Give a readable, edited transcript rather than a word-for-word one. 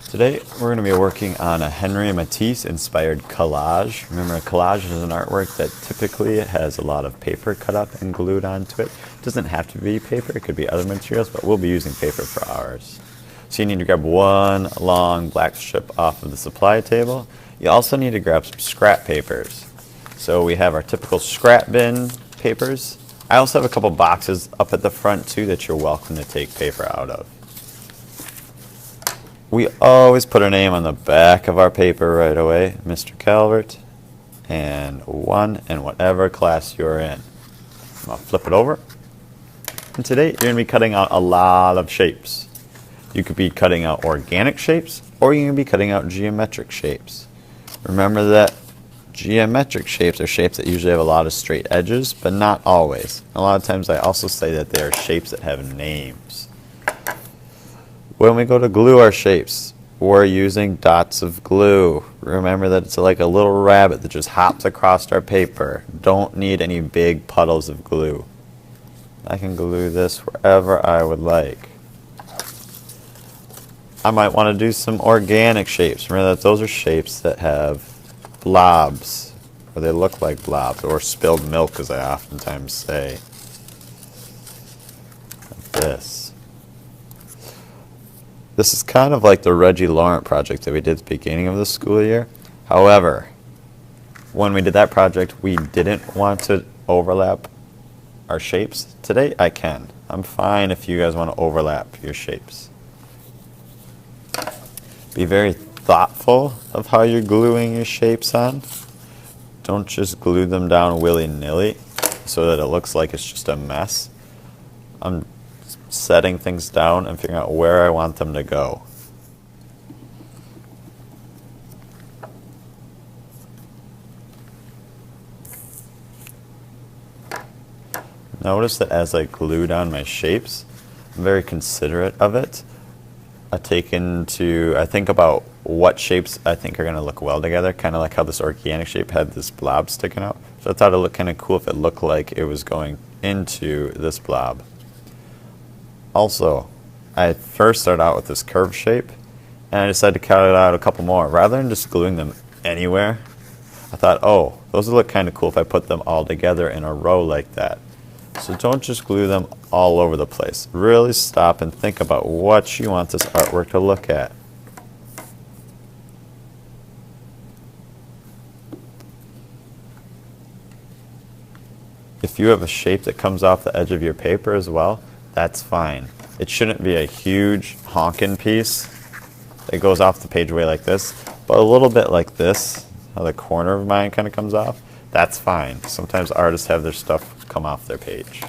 Today we're going to be working on a Henry Matisse inspired collage. Remember, a collage is an artwork that typically has a lot of paper cut up and glued onto it. It doesn't have to be paper, it could be other materials, but we'll be using paper for ours. So you need to grab one long black strip off of the supply table. You also need to grab some scrap papers. So we have our typical scrap bin papers. I also have a couple boxes up at the front too that you're welcome to take paper out of. We always put a name on the back of our paper right away, Mr. Calvert, and 1 in whatever class you're in. I'm going to flip it over. And today you're going to be cutting out a lot of shapes. You could be cutting out organic shapes, or you can be cutting out geometric shapes. Remember that geometric shapes are shapes that usually have a lot of straight edges, but not always. A lot of times I also say that they are shapes that have names. When we go to glue our shapes, we're using dots of glue. Remember that it's like a little rabbit that just hops across our paper. Don't need any big puddles of glue. I can glue this wherever I would like. I might want to do some organic shapes. Remember that those are shapes that have blobs, or they look like blobs, or spilled milk, as I oftentimes say. Like this. This is kind of like the Reggie Laurent project that we did at the beginning of the school year. However, when we did that project, we didn't want to overlap our shapes. Today, I can. I'm fine if you guys want to overlap your shapes. Be very thoughtful of how you're gluing your shapes on. Don't just glue them down willy-nilly so that it looks like it's just a mess. I'm setting things down and figuring out where I want them to go. Notice that as I glue down my shapes, I'm very considerate of it. I think about what shapes I think are going to look well together, kind of like how this organic shape had this blob sticking out. So I thought it looked kind of cool if it looked like it was going into this blob. Also, I first started out with this curved shape, and I decided to cut it out a couple more. Rather than just gluing them anywhere, I thought, oh, those would look kind of cool if I put them all together in a row like that. So don't just glue them all over the place. Really stop and think about what you want this artwork to look at. If you have a shape that comes off the edge of your paper as well, that's fine. It shouldn't be a huge honkin' piece that goes off the page way like this, but a little bit like this, how the corner of mine kind of comes off, that's fine. Sometimes artists have their stuff come off their page.